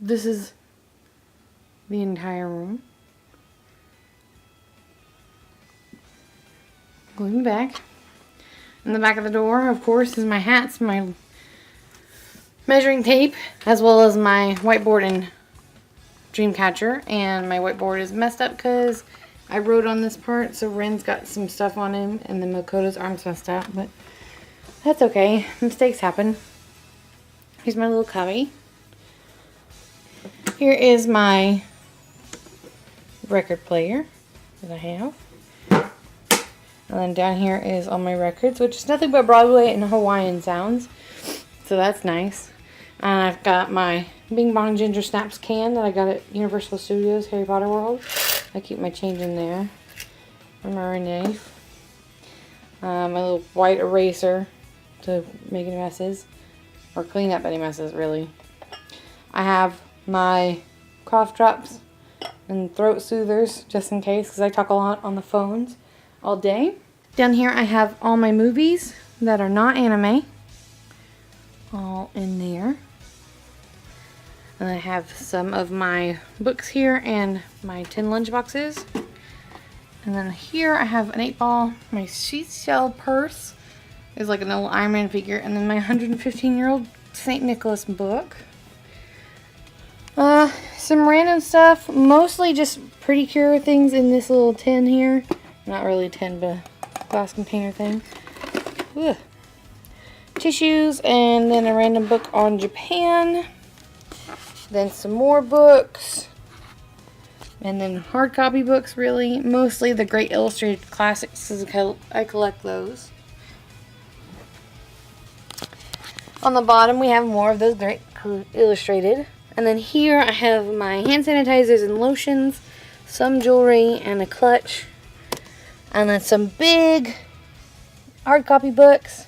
this is the entire room. Going back. In the back of the door, of course, is my hats, my measuring tape, as well as my whiteboard and Dreamcatcher. And my whiteboard is messed up because I wrote on this part, so Ren's got some stuff on him, and then Makoto's arm's messed up, but that's okay. Mistakes happen. Here's my little cubby. Here is my record player that I have. And then down here is all my records, which is nothing but Broadway and Hawaiian sounds. So that's nice. And I've got my Bing Bong Ginger Snaps can that I got at Universal Studios Harry Potter World. I keep my change in there. And my knife. My little white eraser to make any messes. Or clean up any messes, really. I have my cough drops and throat soothers, just in case, because I talk a lot on the phones all day. Down here I have all my movies that are not anime. All in there. And I have some of my books here and my 10 lunch boxes. And then here I have an 8-ball. My seashell purse is like an old Iron Man figure. And then my 115-year-old St. Nicholas book. Some random stuff. Mostly just Pretty Cure things in this little tin here. Not really a tin, but a glass container thing. Ugh. Tissues, and then a random book on Japan. Then some more books. And then hard copy books, really. Mostly the Great Illustrated Classics, because I collect those. On the bottom, we have more of those Great Illustrated. And then here I have my hand sanitizers and lotions, some jewelry, and a clutch. And then some big hard copy books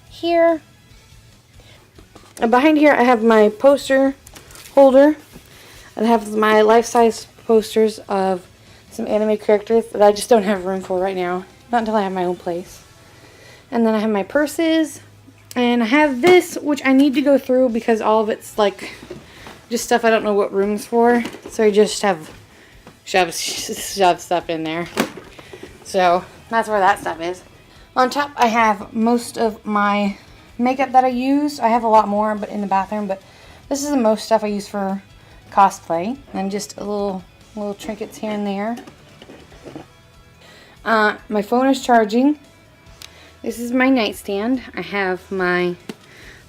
here. And behind here I have my poster holder. I have my life-size posters of some anime characters that I just don't have room for right now. Not until I have my own place. And then I have my purses. And I have this, which I need to go through because all of it's like just stuff I don't know what room's for. So I just have shove stuff in there. So that's where that stuff is. On top I have most of my makeup that I use. I have a lot more but in the bathroom, but this is the most stuff I use for cosplay. And just a little trinkets here and there. My phone is charging. This is my nightstand. I have my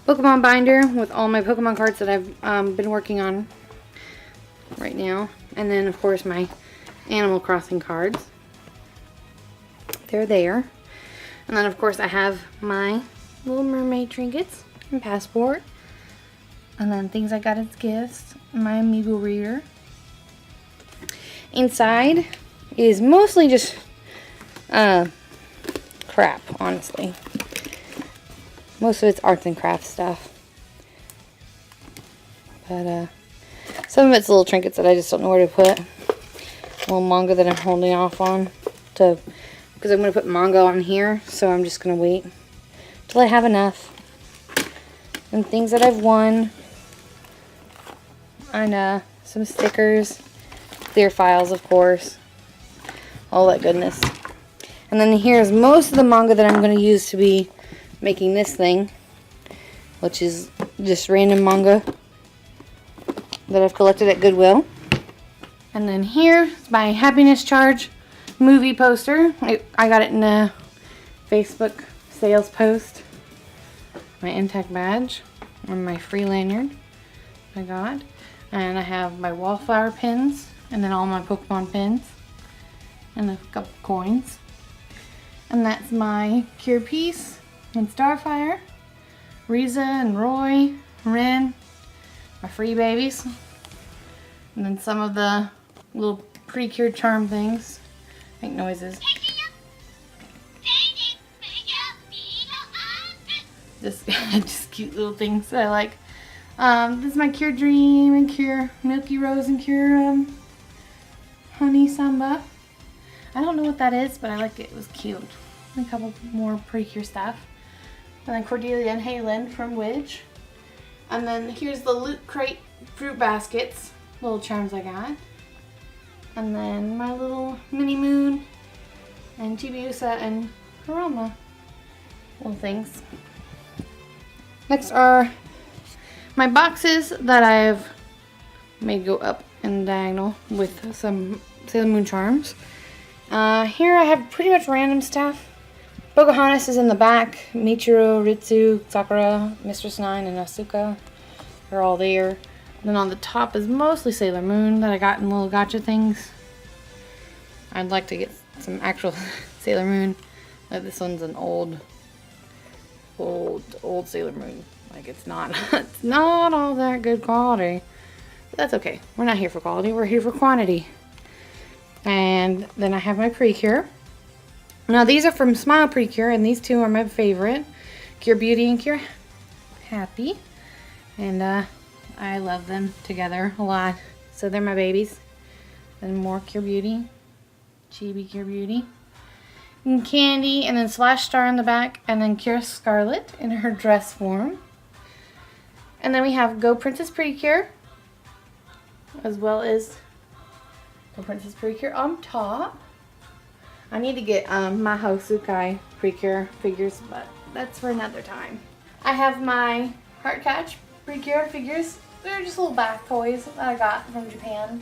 Pokemon binder with all my Pokemon cards that I've been working on right now. And then of course my Animal Crossing cards. They're there. And then of course I have my Little Mermaid trinkets and passport. And then things I got as gifts. My Amiibo reader. Inside is mostly just crap, honestly. Most of it's arts and crafts stuff. But some of it's little trinkets that I just don't know where to put. A little manga that I'm holding off on because I'm going to put manga on here, so I'm just going to wait till I have enough. And things that I've won. And some stickers. Clear files, of course. All that goodness. And then here's most of the manga that I'm going to use to be making this thing. Which is just random manga that I've collected at Goodwill. And then here's my Happiness Charge movie poster. I got it in a Facebook sales post. My Intact badge and my free lanyard I got. And I have my wallflower pins and then all my Pokemon pins and a couple coins. And that's my Cure Piece and Starfire, Riza and Roy, Ren, my free babies. And then some of the little pre-cured charm things. Make noises. Just cute little things that I like. This is my Cure Dream and Cure Milky Rose and Cure Honey Samba. I don't know what that is, but I like it. It was cute. And a couple more pre-cure stuff. And then Cordelia and Halen from Widge. And then here's the Loot Crate fruit baskets, little charms I got. And then my little Mini Moon and Chibiusa and Harama little things. Next are my boxes that I've made go up and diagonal with some Sailor Moon charms. Here I have pretty much random stuff. Pocahontas is in the back. Michiru, Ritsu, Sakura, Mistress 9, and Asuka are all there. And then on the top is mostly Sailor Moon that I got in little gotcha things. I'd like to get some actual Sailor Moon. This one's an old Sailor Moon. Like it's not all that good quality. But that's okay. We're not here for quality. We're here for quantity. And then I have my Precure. Now these are from Smile Precure, and these two are my favorite. Cure Beauty and Cure Happy. And I love them together a lot. So they're my babies. And more Cure Beauty. Chibi Cure Beauty. And Candy, and then Slash Star in the back, and then Cure Scarlet in her dress form. And then we have Go Princess Precure, as well as Go Princess Precure on top. I need to get Maho Tsukai Precure figures, but that's for another time. I have my Heart Catch Precure figures. They're just little bath toys that I got from Japan.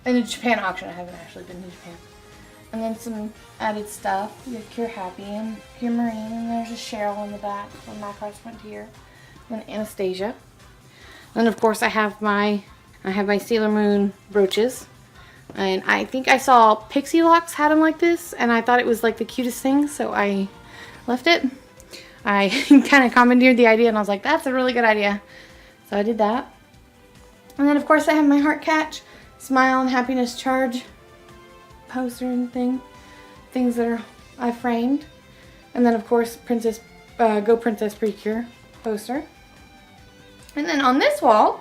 In a Japan auction. I haven't actually been to Japan. And then some added stuff. You have Cure Happy and Cure Marine, and there's a Cheryl in the back from Macross Frontier. And then Anastasia. Then of course I have my Sailor Moon brooches. And I think I saw Pixie Locks had them like this, and I thought it was like the cutest thing, so I left it. I kind of commandeered the idea, and I was like, that's a really good idea. So I did that. And then of course I have my Heart Catch, Smile and Happiness Charge poster and things that I framed. And then of course Go Princess Precure poster. And then on this wall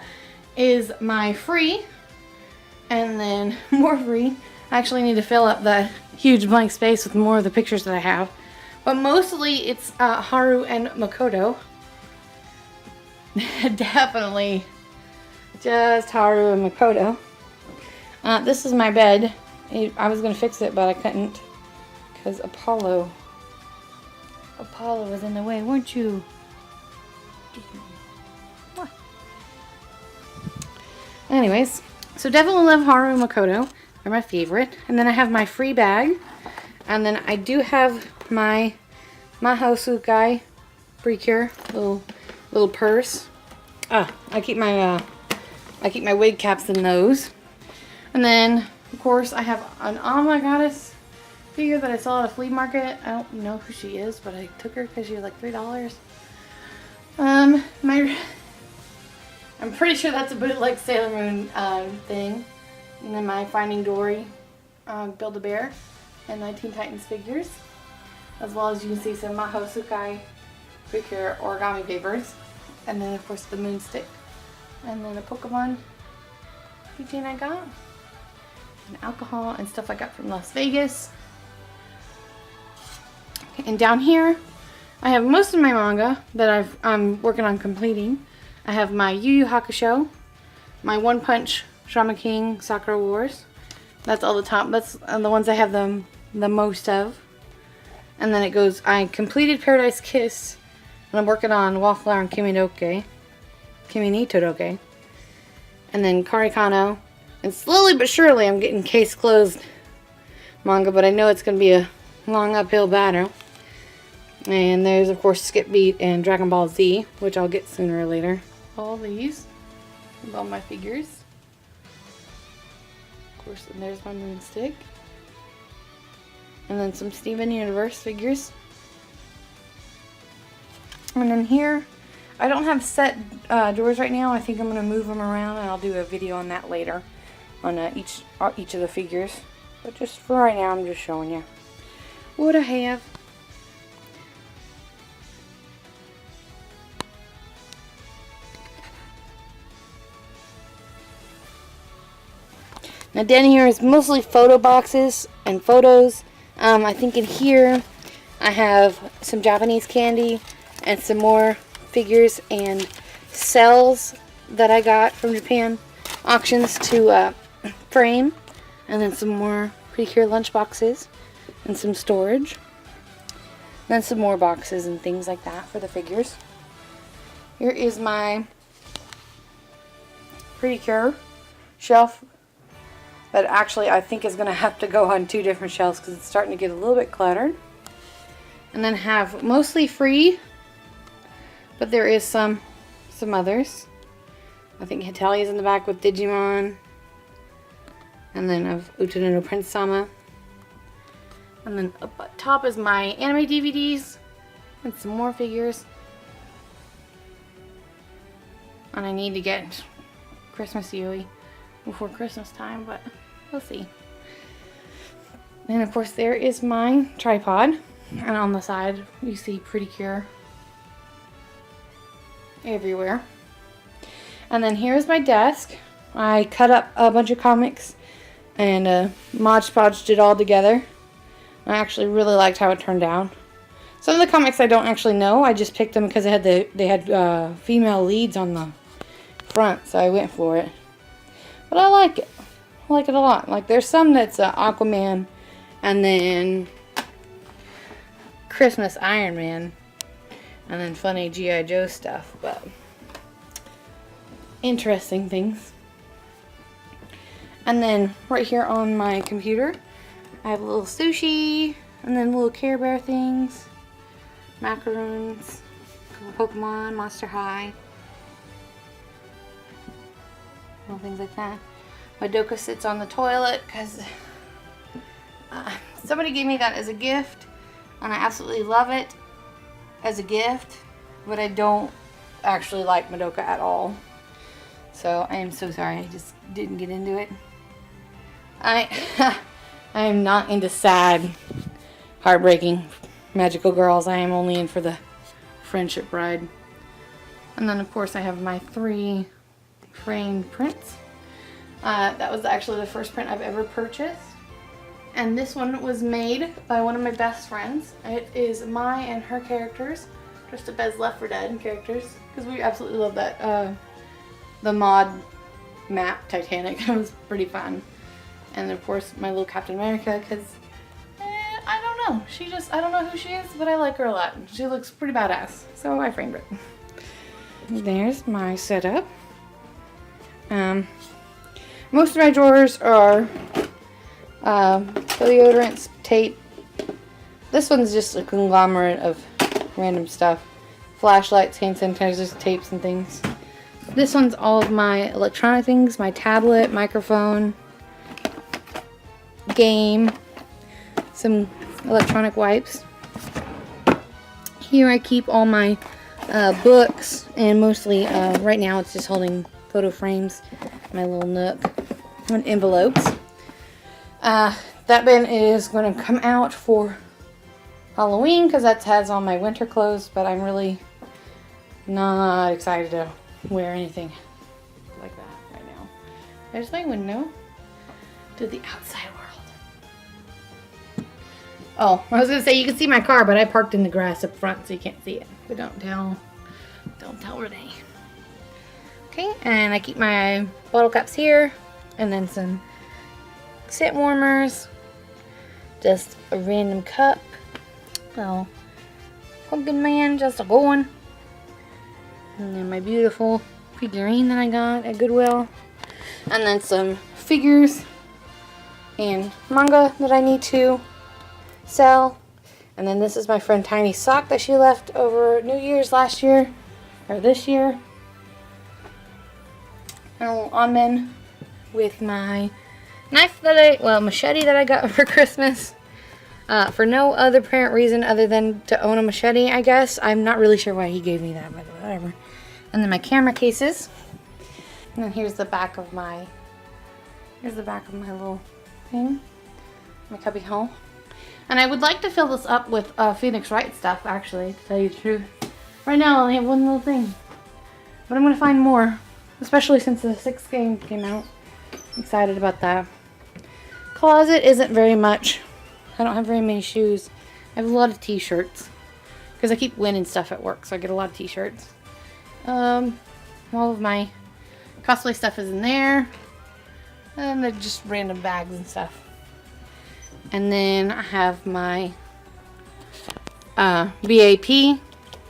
is my free, and then more free. I actually need to fill up that huge blank space with more of the pictures that I have. But mostly it's Haru and Makoto. Definitely just Haru and Makoto. This is my bed. I was going to fix it, but I couldn't because Apollo was in the way, weren't you? What? Anyways, so definitely love Haru and Makoto. They're my favorite. And then I have my free bag. And then I do have my Maho Tsukai Precure little purse. I keep my wig caps in those. And then of course I have an Oh My Goddess figure that I saw at a flea market. I don't know who she is, but I took her because she was like $3. I'm pretty sure that's a bootleg Sailor Moon thing. And then my Finding Dory Build-A-Bear and 19 Titans figures. As well as you can see some Maho Tsukai Precure origami papers. And then of course the moon stick. And then a Pokemon keychain I got. And alcohol and stuff I got from Las Vegas. And down here I have most of my manga that I'm working on completing. I have my Yu Yu Hakusho, my One Punch Shaman King Sakura Wars. That's all the top. That's the ones I have the most of. And then it goes, I completed Paradise Kiss, and I'm working on Wallflower and Kimi ni Todoke. And then Karikano. And slowly but surely I'm getting case closed manga, but I know it's going to be a long uphill battle. And there's of course Skip Beat and Dragon Ball Z, which I'll get sooner or later. All these with all my figures. Of course, and there's my moon stick. And then some Steven Universe figures. And then here, I don't have set drawers right now. I think I'm going to move them around, and I'll do a video on that later on each of the figures. But just for right now, I'm just showing you what I have. Now down here is mostly photo boxes and photos. I think in here I have some Japanese candy and some more figures and cells that I got from Japan auctions to frame, and then some more Pretty Cure lunch boxes and some storage. Then some more boxes and things like that for the figures. Here is my Pretty Cure shelf that actually I think is going to have to go on 2 different shelves because it's starting to get a little bit cluttered. And then have mostly free, but there is some others. I think Hitalia's in the back with Digimon. And then of Utena no Prince Sama. And then up at top is my anime DVDs and some more figures. And I need to get Christmas Yui before Christmas time, but we'll see. And of course there is my tripod. And on the side you see Pretty Cure everywhere. And then here's my desk. I cut up a bunch of comics and Mod Podged it all together. I actually really liked how it turned out. Some of the comics I don't actually know. I just picked them because they had female leads on the front, so I went for it. But I like it. I like it a lot. Like there's some that's Aquaman, and then Christmas Iron Man, and then funny G.I. Joe stuff, but interesting things. And then right here on my computer, I have a little sushi, and then little Care Bear things, macaroons, Pokemon, Monster High, little things like that. My Doka sits on the toilet because somebody gave me that as a gift, and I absolutely love it as a gift, but I don't actually like Madoka at all. So I am so sorry, I just didn't get into it. I am not into sad, heartbreaking magical girls. I am only in for the friendship ride. And then of course I have my 3 framed prints. That was actually the first print I've ever purchased. And this one was made by one of my best friends. It is my and her characters, dressed up as Left 4 Dead characters, because we absolutely love that. The mod map Titanic. It was pretty fun. And of course my little Captain America, because I don't know. I don't know who she is, but I like her a lot. She looks pretty badass. So I framed it. There's my setup. Most of my drawers are deodorants, tape. This one's just a conglomerate of random stuff. Flashlights, hand sanitizers, tapes, and things. This one's all of my electronic things, my tablet, microphone, game, some electronic wipes. Here I keep all my books, and mostly right now it's just holding photo frames, my little nook, and envelopes. That bin is going to come out for Halloween because that has all my winter clothes, but I'm really not excited to wear anything like that right now. There's my window to the outside world. Oh, I was gonna say you can see my car, but I parked in the grass up front, so you can't see it. But don't tell Renee. Okay, and I keep my bottle caps here, and then some scent warmers, just a random cup. Oh, Pumpkin Man, just a going. And then my beautiful figurine that I got at Goodwill. And then some figures and manga that I need to sell. And then this is my friend Tiny's sock that she left over New Year's last year, or this year. And a little omen with my knife machete that I got for Christmas. For no other apparent reason other than to own a machete, I guess. I'm not really sure why he gave me that, but whatever. And then my camera cases. And then here's the back of my little thing. My cubby hole. And I would like to fill this up with Phoenix Wright stuff, actually, to tell you the truth. Right now I only have one little thing. But I'm going to find more. Especially since the 6th game came out. I'm excited about that. Closet isn't very much. I don't have very many shoes. I have a lot of t-shirts. Because I keep winning stuff at work, so I get a lot of t-shirts. All of my cosplay stuff is in there. And they're just random bags and stuff. And then I have my BAP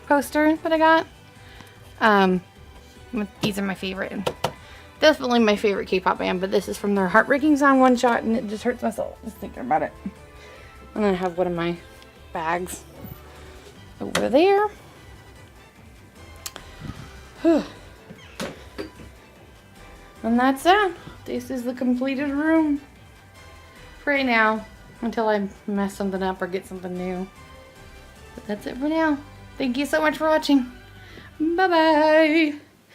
poster that I got. These are my favorite. Definitely my favorite K-pop band, but this is from their Heartbreaking Sound one shot, and it just hurts my soul just thinking about it. And then I have one of my bags over there. And that's it. This is the completed room for right now, until I mess something up or get something new. But that's it for now. Thank you so much for watching. Bye-bye.